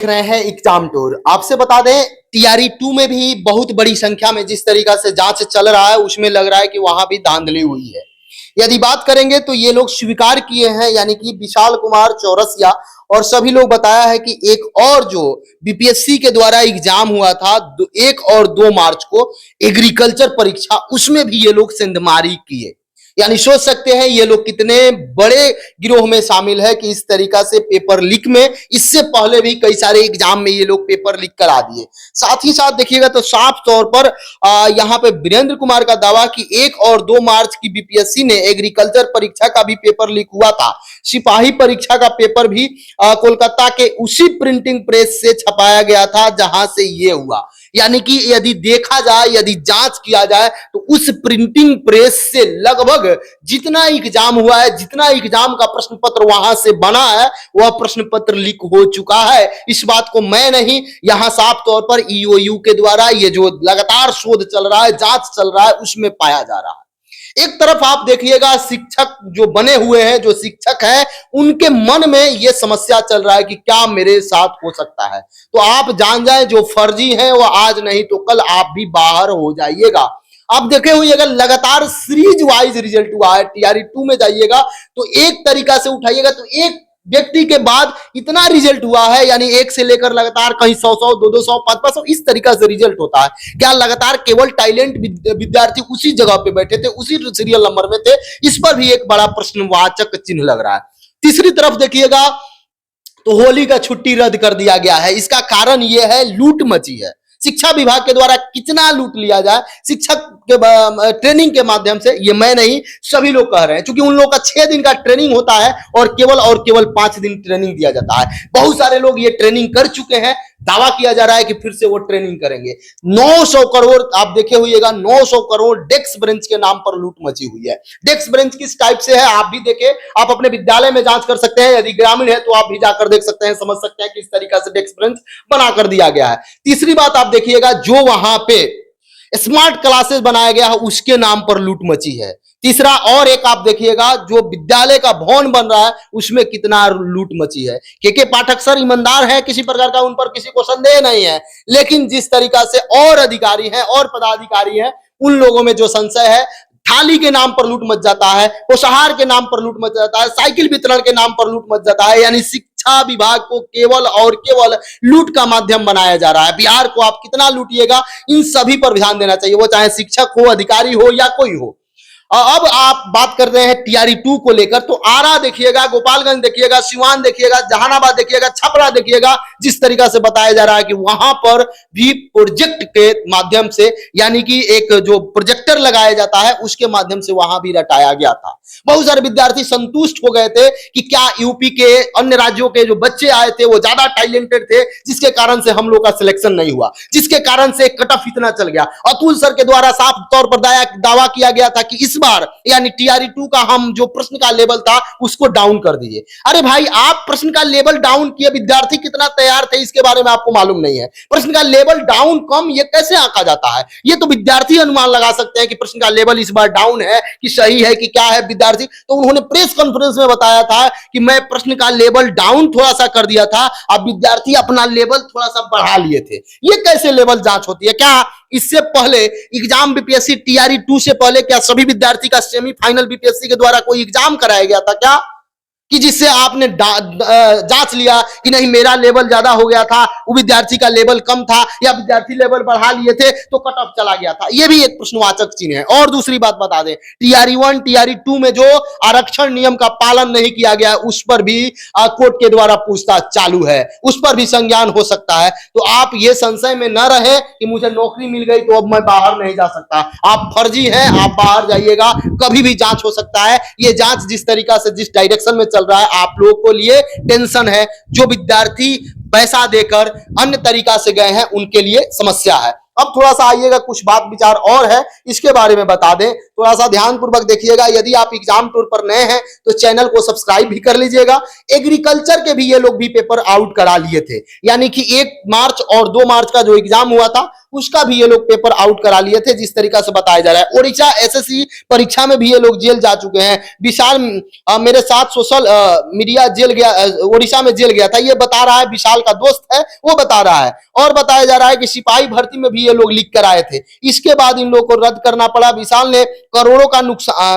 देख रहे हैं एग्जाम टूर। आपसे बता दें टीआरई 2 में भी बहुत बड़ी संख्या में जिस तरीका से जांच चल रहा है उसमें लग रहा है कि वहां भी धांधली हुई है। यदि बात करेंगे तो ये लोग स्वीकार किए हैं, यानी कि विशाल कुमार चौरसिया और सभी लोग बताया है कि एक और जो बीपीएससी के द्वारा एग्जाम हुआ था 1 और 2 मार्च को एग्रीकल्चर परीक्षा, उसमें भी ये लोग सेंधमारी किए। यानी सोच सकते हैं ये लोग कितने बड़े गिरोह में शामिल है कि इस तरीका से पेपर लीक में इससे पहले भी कई सारे एग्जाम में ये लोग पेपर लीक करा दिए। साथ ही साथ देखिएगा तो साफ तौर पर यहाँ पे वीरेंद्र कुमार का दावा कि 1 और 2 मार्च की बीपीएससी ने एग्रीकल्चर परीक्षा का भी पेपर लीक हुआ था। सिपाही परीक्षा का पेपर भी कोलकाता के उसी प्रिंटिंग प्रेस से छपाया गया था जहां से ये हुआ। यानी कि यदि देखा जाए, यदि जांच किया जाए तो उस प्रिंटिंग प्रेस से लगभग जितना एग्जाम हुआ है, जितना एग्जाम का प्रश्न पत्र वहां से बना है, वह प्रश्न पत्र लीक हो चुका है। इस बात को मैं नहीं, यहां साफ तौर पर ईओयू के द्वारा ये जो लगातार शोध चल रहा है, जांच चल रहा है, उसमें पाया जा रहा है। एक तरफ आप देखिएगा शिक्षक जो बने हुए हैं, जो शिक्षक हैं, उनके मन में यह समस्या चल रहा है कि क्या मेरे साथ हो सकता है। तो आप जान जाएं जो फर्जी हैं वो आज नहीं तो कल आप भी बाहर हो जाइएगा। आप देखे हुए अगर लगातार सीरीज वाइज रिजल्ट हुआ है, टीआरई 2 में जाइएगा तो एक तरीका से उठाइएगा तो एक व्यक्ति के बाद इतना रिजल्ट हुआ है, यानी एक से लेकर लगातार कहीं 100 200 500 इस तरीका से रिजल्ट होता है। क्या लगातार केवल टैलेंट विद्यार्थी उसी जगह पे बैठे थे, उसी सीरियल नंबर में थे? इस पर भी एक बड़ा प्रश्नवाचक चिन्ह लग रहा है। तीसरी तरफ देखिएगा तो होली का छुट्टी रद्द कर दिया गया है। इसका कारण यह है लूट मची है। शिक्षा विभाग के द्वारा कितना लूट लिया जाए शिक्षक के ट्रेनिंग के माध्यम से, ये मैं नहीं सभी लोग कह रहे हैं, क्योंकि उन लोगों का 6 दिन का ट्रेनिंग होता है और केवल 5 दिन ट्रेनिंग दिया जाता है। बहुत सारे लोग ये ट्रेनिंग कर चुके हैं, दावा किया जा रहा है कि फिर से वो ट्रेनिंग करेंगे। 900 करोड़ आप देखे हुएगा, 900 करोड़ डेस्क बेंच के नाम पर लूट मची हुई है। डेस्क बेंच किस टाइप से है आप भी देखें, आप अपने विद्यालय में जांच कर सकते हैं। यदि ग्रामीण है तो आप भी जाकर देख सकते हैं, समझ सकते हैं कि इस तरीका से डेस्क बेंच बनाकर दिया गया है। तीसरी बात आप देखिएगा, जो वहां पे स्मार्ट क्लासेस बनाया गया है उसके नाम पर लूट मची है। तीसरा और एक आप देखिएगा, जो विद्यालय का भवन बन रहा है उसमें कितना लूट मची है। के पाठक सर ईमानदार है, किसी प्रकार का उन पर किसी को संदेह नहीं है, लेकिन जिस तरीका से और अधिकारी हैं और पदाधिकारी हैं उन लोगों में जो संशय है, थाली के नाम पर लूट मच जाता है, पोषाहार के नाम पर लूट मच जाता है, साइकिल वितरण के नाम पर लूट मच जाता है। यानी शिक्षा विभाग को केवल और केवल लूट का माध्यम बनाया जा रहा है। बिहार को आप कितना लूटिएगा, इन सभी पर ध्यान देना चाहिए, वो चाहे शिक्षक हो, अधिकारी हो या कोई हो। अब आप बात कर रहे हैं टीआरई 2 को लेकर, तो आरा देखिएगा, गोपालगंज देखिएगा, सिवान देखिएगा, जहानाबाद देखिएगा, छपरा देखिएगा, जिस तरीका से बताया जा रहा है कि वहां पर भी प्रोजेक्ट के माध्यम से, यानी कि एक जो प्रोजेक्टर लगाया जाता है उसके माध्यम से वहां भी रटाया गया था। बहुत सारे विद्यार्थी संतुष्ट हो गए थे कि क्या यूपी के अन्य राज्यों के जो बच्चे आए थे वो ज्यादा टैलेंटेड थे, जिसके कारण से हम लोग का सिलेक्शन नहीं हुआ, जिसके कारण से कट ऑफ इतना चल गया। अतुल सर के द्वारा साफ तौर पर दावा किया गया था कि इस बार यानी टीआरई 2 का हम जो प्रश्न का लेवल था उसको डाउन कर दीजिए। अरे भाई, आप प्रश्न का लेवल डाउन किए, विद्यार्थी कितना तैयार थे इसके बारे में आपको मालूम नहीं है। प्रश्न का लेवल डाउन कम ये कैसे आंका जाता है? ये तो विद्यार्थी अनुमान लगा सकते हैं कि प्रश्न का लेवल इस बार डाउन है कि सही है कि क्या है। विद्यार्थी तो उन्होंने प्रेस कॉन्फ्रेंस में बताया था कि मैं प्रश्न का लेवल डाउन थोड़ा सा कर दिया था, अब विद्यार्थी अपना लेवल थोड़ा सा बढ़ा लिए थे। ये कैसे लेवल जांच होती है? क्या इससे पहले एग्जाम बीपीएससी टीआरई 2 से पहले क्या सभी विद्यार्थी का सेमीफाइनल बीपीएससी के द्वारा कोई एग्जाम कराया गया था क्या, कि जिससे आपने जांच लिया कि नहीं मेरा लेवल ज्यादा हो गया था, वो विद्यार्थी का लेवल कम था, या विद्यार्थी लेवल बढ़ा लिए थे तो कट ऑफ चला गया था? ये भी एक प्रश्नवाचक चिन्ह है। और दूसरी बात बता दें, टीआरई 1 टीआरई 2 में जो आरक्षण नियम का पालन नहीं किया गया उस पर भी कोर्ट के द्वारा पूछताछ चालू है, उस पर भी संज्ञान हो सकता है। तो आप ये संशय में न रहे कि मुझे नौकरी मिल गई तो अब मैं बाहर नहीं जा सकता। आप फर्जी हैं, आप बाहर जाइएगा, कभी भी जांच हो सकता है। ये जांच जिस तरीका से जिस डायरेक्शन में चल रहा है, आप लोगों को लिए टेंशन है। जो विद्यार्थी पैसा देकर अन्य तरीका से गए हैं उनके लिए समस्या है। अब थोड़ा सा आइएगा, कुछ बात विचार और है इसके बारे में बता दें थोड़ा सा ध्यान पूर्वक देखिएगा। यदि आप एग्जाम टूर पर नए हैं तो चैनल को सब्सक्राइब भी कर लीजिएगा। एग्रीकल्चर के भी ये लोग भी पेपर आउट करा लिए थे, यानी कि 1 मार्च और 2 मार्च का जो एग्जाम हुआ था उसका भी ये लोग पेपर आउट करा लिए थे, जिस तरीका से बताया जा रहा है। ओडिशा एसएससी परीक्षा में भी ये लोग जेल जा चुके हैं। विशाल मेरे साथ सोशल मीडिया जेल गया, ओडिशा में जेल गया था, ये बता रहा है, विशाल का दोस्त है वो बता रहा है। और बताया जा रहा है कि सिपाही भर्ती में भी ये लोग लिख कर आए थे, इसके बाद इन लोगों को रद्द करना पड़ा। विशाल ने करोड़ों का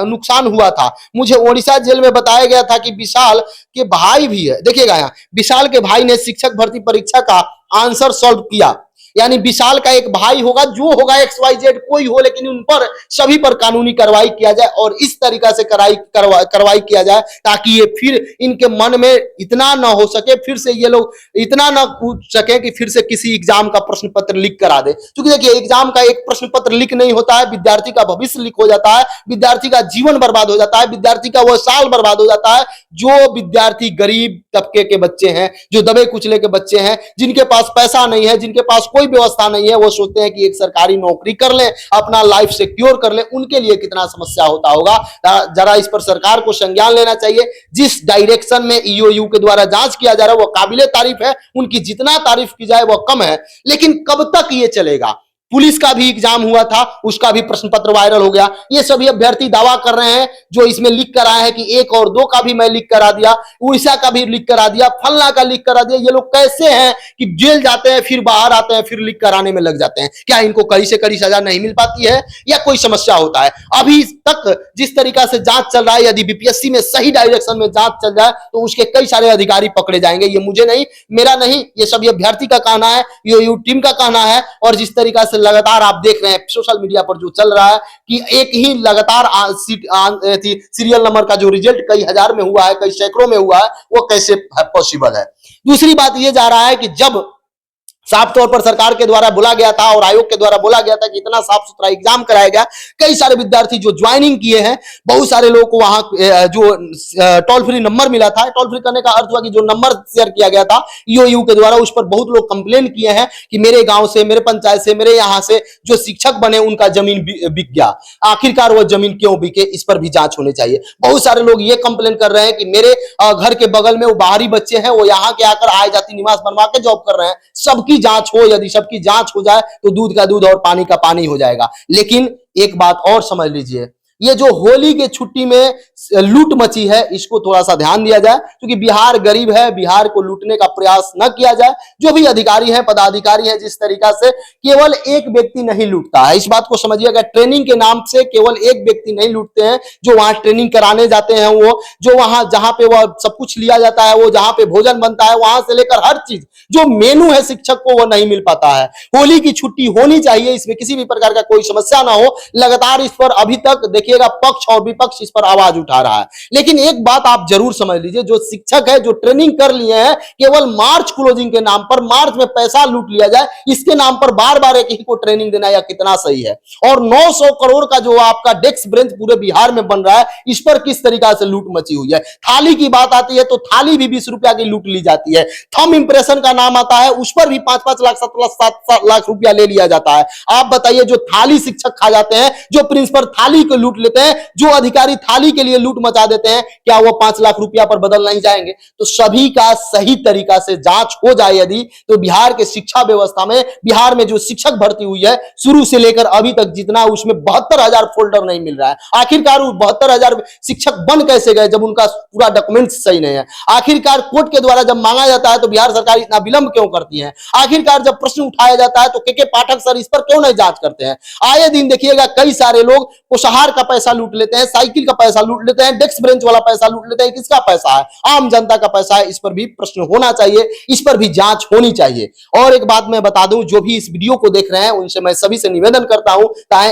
नुकसान हुआ था। मुझे ओडिशा जेल में बताया गया था कि विशाल के भाई भी है, देखिएगा यहाँ, विशाल के भाई ने शिक्षक भर्ती परीक्षा का आंसर सॉल्व किया। यानी विशाल का एक भाई होगा, जो होगा XYZ कोई हो, लेकिन उन पर सभी पर कानूनी कार्रवाई किया जाए और इस तरीका से कार्रवाई किया जाए ताकि ये फिर इनके मन में इतना ना हो सके, फिर से ये लोग इतना ना पूछ सके कि फिर से किसी एग्जाम का प्रश्न पत्र लीक करा दे। क्योंकि देखिए एग्जाम का एक प्रश्न पत्र लीक नहीं होता है, विद्यार्थी का भविष्य लीक हो जाता है, विद्यार्थी का जीवन बर्बाद हो जाता है, विद्यार्थी का वो साल बर्बाद हो जाता है। जो विद्यार्थी गरीब तबके के बच्चे हैं, जो दबे कुचले के बच्चे हैं, जिनके पास पैसा नहीं है, जिनके पास कोई व्यवस्था नहीं है, वो सोचते हैं कि एक सरकारी नौकरी कर लें, अपना लाइफ सिक्योर कर लें, उनके लिए कितना समस्या होता होगा। जरा इस पर सरकार को संज्ञान लेना चाहिए। जिस डायरेक्शन में ईओयू के द्वारा जांच किया जा रहा है वो काबिले तारीफ है, उनकी जितना तारीफ की जाए वो कम है। लेकिन कब तक ये चलेगा? पुलिस का भी एग्जाम हुआ था, उसका भी प्रश्न पत्र वायरल हो गया। ये सभी अभ्यर्थी दावा कर रहे हैं जो इसमें लिख कर आए हैं कि 1 और 2 का भी मैं लिख करा दिया, उड़ीसा का भी लिख करा दिया, फलना का लिख करा दिया। ये लोग कैसे हैं कि जेल जाते हैं, फिर बाहर आते हैं, फिर लिख कराने में लग जाते हैं? क्या इनको कड़ी से कड़ी सजा नहीं मिल पाती है या कोई समस्या होता है? अभी तक जिस तरीका से जांच चल रहा है, यदि बीपीएससी में सही डायरेक्शन में जांच चल जाए तो उसके कई सारे अधिकारी पकड़े जाएंगे। ये मुझे नहीं, मेरा नहीं, ये सभी अभ्यर्थी का कहना है, ईओयू टीम का कहना है। और जिस तरीका से लगातार आप देख रहे हैं सोशल मीडिया पर जो चल रहा है कि एक ही लगातार सीरियल नंबर का जो रिजल्ट कई हजार में हुआ है, कई सैकड़ों में हुआ है, वो कैसे पॉसिबल है? दूसरी बात ये जा रहा है कि जब साफ तौर पर सरकार के द्वारा बोला गया था और आयोग के द्वारा बोला गया था कि इतना साफ सुथरा एग्जाम कराया गया, कई सारे विद्यार्थी जो ज्वाइनिंग किए हैं, बहुत सारे लोगों को वहां जो टोल फ्री नंबर मिला था, टोल फ्री करने का अर्थ हुआ कि जो नंबर शेयर किया गया था ईओयू के द्वारा, उस पर बहुत लोग कंप्लेन किए हैं कि मेरे गांव से, मेरे पंचायत से, मेरे यहाँ से जो शिक्षक बने उनका जमीन बिक गया। आखिरकार वो जमीन क्यों बिके, इस पर भी जांच होनी चाहिए। बहुत सारे लोग ये कंप्लेन कर रहे हैं कि मेरे घर के बगल में वो बाहरी बच्चे हैं, वो यहाँ के आकर आय जाति निवास बनवा के जॉब कर रहे हैं। सबकी जांच हो, यदि सबकी जांच हो जाए तो दूध का दूध और पानी का पानी हो जाएगा। लेकिन एक बात और समझ लीजिए, ये जो होली के छुट्टी में लूट मची है, इसको थोड़ा सा ध्यान दिया जाए, क्योंकि बिहार गरीब है, बिहार को लूटने का प्रयास न किया जाए। जो भी अधिकारी हैं, पदाधिकारी हैं, जिस तरीका से केवल एक व्यक्ति नहीं लूटता है, इस बात को समझिएगा। ट्रेनिंग के नाम से केवल एक व्यक्ति नहीं लूटते हैं, जो वहां ट्रेनिंग कराने जाते हैं, वो जो वहां जहां पे वो सब कुछ लिया जाता है, वो जहां पे भोजन बनता है, वहां से लेकर हर चीज जो मेनू है शिक्षक को, वो नहीं मिल पाता है। होली की छुट्टी होनी चाहिए, इसमें किसी भी प्रकार का कोई समस्या ना हो। लगातार इस पर अभी तक देखिएगा पक्ष और विपक्ष इस पर आवाज उठा रहा है। लेकिन एक बात आप जरूर समझ लीजिए, जो शिक्षक है, जो ट्रेनिंग कर लिए हैं, केवल मार्च क्लोजिंग के नाम पर, मार्च में पैसा लूट लिया जाए, इसके नाम पर बार बार एक ही को ट्रेनिंग देना या कितना सही है? और 900 करोड़ का जो आपका डेस्क बेंच पूरे बिहार में बन रहा है, इस पर किस तरीका से लूट मची हुई है। थाली की बात आती है तो थाली भी 20 रुपया की लूट ली जाती है। थंब इंप्रेशन का नाम आता है, उस पर भी 5-5 लाख 7 लाख रुपया ले लिया जाता है। आप बताइए, जो थाली शिक्षक खा जाते हैं, जो प्रिंसिपल थाली को लूट लेते हैं, जो अधिकारी थाली के लिए लूट मचा देते हैं, क्या वो 5 लाख रुपया पर बदल नहीं जाएंगे? तो सभी का सही तरीका से जांच हो जाए यदि, तो बिहार के शिक्षा व्यवस्था में, बिहार में जो शिक्षक भर्ती हुई है शुरू से लेकर अभी तक जितना, उसमें 72,000 फोल्डर नहीं मिल रहा है। आखिरकार 72,000 शिक्षक बन कैसे गए जब उनका पूरा डॉक्यूमेंट सही नहीं है? आखिरकार कोर्ट के द्वारा जब मांगा जाता है तो बिहार सरकार इतना विलंब क्यों करती है? आखिरकार जब प्रश्न उठाया जाता है तो के पाठक सर इस पर क्यों नहीं जांच करते हैं? आए दिन देखिएगा कई सारे लोग पोषाहार का पैसा लूट लेते हैं, साइकिल का पैसा लूट लेते हैं, डेस्क बेंच वाला पैसा लूट लेते हैं। किसका पैसा है? आम जनता का पैसा है। इस पर भी प्रश्न होना चाहिए, इस पर भी जांच होनी चाहिए। और एक बात मैं बता दूं, जो भी इस वीडियो को देख रहे हैं उनसे मैं सभी से निवेदन करता हूं,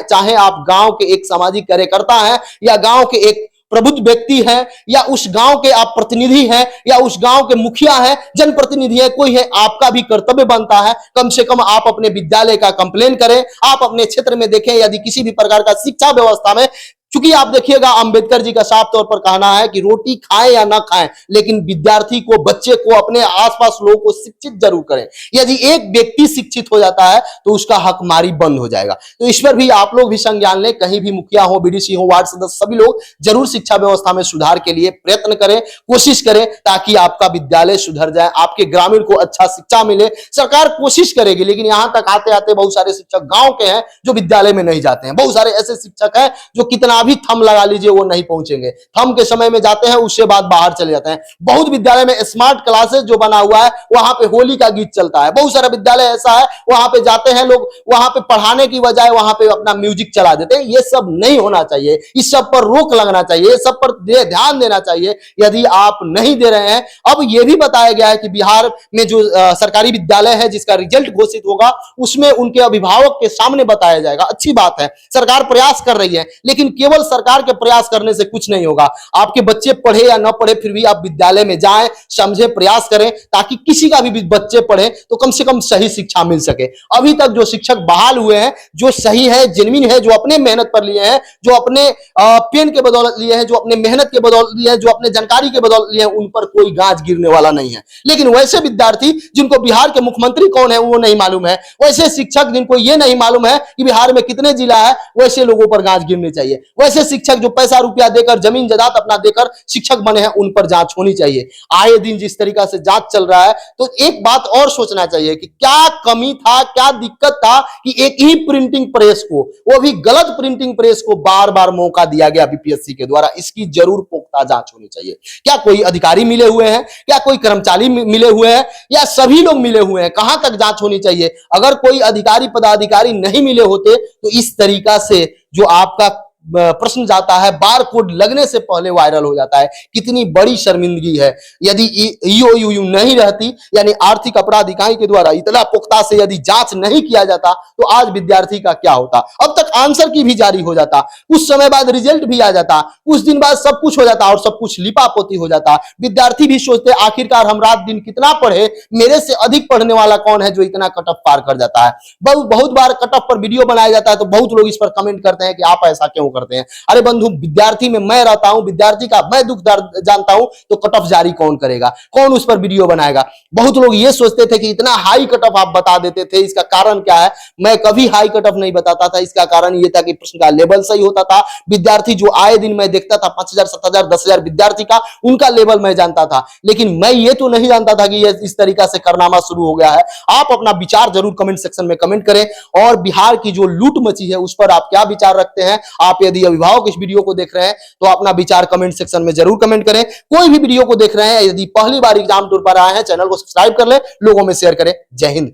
चाहे आप गांव के एक सामाजिक कार्यकर्ता हैं या गांव के एक प्रबुद्ध व्यक्ति है, या उस गांव के आप प्रतिनिधि हैं, या उस गांव के मुखिया हैं, जनप्रतिनिधि है, कोई है, आपका भी कर्तव्य बनता है कम से कम आप अपने विद्यालय का कंप्लेन करें। आप अपने क्षेत्र में देखें, यदि किसी भी प्रकार का शिक्षा व्यवस्था में क्योंकि आप देखिएगा अंबेडकर जी का साफ तौर पर कहना है कि रोटी खाएं या ना खाएं, लेकिन विद्यार्थी को, बच्चे को, अपने आसपास लोगों को शिक्षित जरूर करें। यदि एक व्यक्ति शिक्षित हो जाता है तो उसका हकमारी बंद हो जाएगा। तो इस पर भी आप लोग भी संज्ञान लें। कहीं भी मुखिया हो, बीडीसी हो, वार्ड सदस्य, सभी लोग जरूर शिक्षा व्यवस्था में सुधार के लिए प्रयत्न करें, कोशिश करें, ताकि आपका विद्यालय सुधर जाए, आपके ग्रामीण को अच्छा शिक्षा मिले। सरकार कोशिश करेगी, लेकिन यहां तक आते आते बहुत सारे शिक्षक गांव के हैं जो विद्यालय में नहीं जाते हैं। बहुत सारे ऐसे शिक्षक हैं जो कितना भी थंब लगा लीजिए वो नहीं पहुंचेंगे, थंब के समय में जाते हैं, उसके बाद बाहर चले जाते हैं। बहुत विद्यालय में स्मार्ट क्लासेस जो बना हुआ है वहां पे होली का गीत चलता है। बहुत सारा विद्यालय ऐसा है वहां पे जाते हैं लोग, वहां पे पढ़ाने की बजाय वहां पे अपना म्यूजिक चला देते हैं। ये सब नहीं होना चाहिए, इस सब पर रोक लगना चाहिए, सब पर ध्यान देना चाहिए। यदि आप नहीं दे रहे हैं, अब यह भी बताया गया है कि बिहार में जो सरकारी विद्यालय है जिसका रिजल्ट घोषित होगा उसमें उनके अभिभावक के सामने बताया जाएगा। अच्छी बात है, सरकार प्रयास कर रही है, लेकिन केवल सरकार के प्रयास करने से कुछ नहीं होगा। आपके बच्चे पढ़े या न पढ़े, फिर भी आप विद्यालय में जाएं, समझे, प्रयास करें, ताकि किसी का भी बच्चे पढ़े तो कम से कम सही शिक्षा मिल सके। अभी तक जो शिक्षक बहाल हुए हैं, जो सही है, जेन्युइन है, जो अपने मेहनत पर लिए हैं, जो अपने पेन के बदौलत लिए हैं, जो अपने मेहनत के बदौलत लिए हैं, जो अपने जानकारी के बदौलत लिए हैं, उन पर कोई गाज गिरने वाला नहीं है। लेकिन वैसे विद्यार्थी जिनको बिहार के मुख्यमंत्री कौन है वो नहीं मालूम है, वैसे शिक्षक जिनको ये नहीं मालूम है कि बिहार में कितने जिला है, वैसे लोगों पर गाज गिरनी चाहिए। वैसे शिक्षक जो पैसा रुपया देकर, जमीन जायदाद अपना देकर शिक्षक बने हैं, उन पर जांच होनी चाहिए। आए दिन जिस तरीका से जांच चल रहा है, तो एक बात और सोचना चाहिए कि क्या कमी था, क्या दिक्कत था कि एक ही प्रिंटिंग प्रेस को, वो भी गलत प्रिंटिंग प्रेस को बार बार मौका दिया गया बीपीएससी के द्वारा। इसकी जरूर पुख्ता जांच होनी चाहिए। क्या कोई अधिकारी मिले हुए हैं, क्या कोई कर्मचारी मिले हुए हैं, या सभी लोग मिले हुए हैं? कहां तक जांच होनी चाहिए? अगर कोई अधिकारी पदाधिकारी नहीं मिले होते तो इस तरीका से जो आपका प्रश्न जाता है बार कोड लगने से पहले वायरल हो जाता है। कितनी बड़ी शर्मिंदगी है। यदि ईओयू नहीं रहती, यानी आर्थिक अपराध इकाई के द्वारा इतना पुख्ता से यदि जांच नहीं किया जाता तो आज विद्यार्थी का क्या होता? अब तक आंसर की भी जारी हो जाता, कुछ समय बाद रिजल्ट भी आ जाता, कुछ दिन बाद सब कुछ हो जाता और सब कुछ लिपापोती हो जाता। विद्यार्थी भी सोचते आखिरकार हम रात दिन कितना पढ़े, मेरे से अधिक पढ़ने वाला कौन है जो इतना कट ऑफ पार कर जाता है। बहुत बार कट ऑफ पर वीडियो बनाया जाता है तो बहुत लोग इस पर कमेंट करते हैं कि आप ऐसा क्यों करते हैं। अरे बंधु, विद्यार्थी में मैं रहता हूं, विद्यार्थी का मैं दुख दर्द जानता हूं, तो कट ऑफ जारी कौन करेगा, कौन उस पर वीडियो बनाएगा? बहुत लोग ये सोचते थे कि इतना हाई कट ऑफ आप बता देते थे, इसका कारण क्या है? मैं कभी हाई कट ऑफ नहीं बताता था। इसका कारण यह था कि प्रश्न का लेवल सही होता था। विद्यार्थी जो आए दिन मैं देखता था 5,000, 7,000, 10,000 विद्यार्थी का, उनका लेवल मैं जानता था। लेकिन मैं ये तो नहीं जानता था कि यह इस तरीका से कारनामा शुरू हो गया है। आप अपना विचार जरूर कमेंट सेक्शन में कमेंट करें, और बिहार की जो लूट मची है उस पर आप क्या विचार रखते हैं? आप यदि अभिभावक इस वीडियो को देख रहे हैं तो अपना विचार कमेंट सेक्शन में जरूर कमेंट करें। कोई भी वीडियो को देख रहे हैं, यदि पहली बार एग्जाम टूर पर आए हैं, चैनल को सब्सक्राइब कर ले, लोगों में शेयर करें। जय हिंद।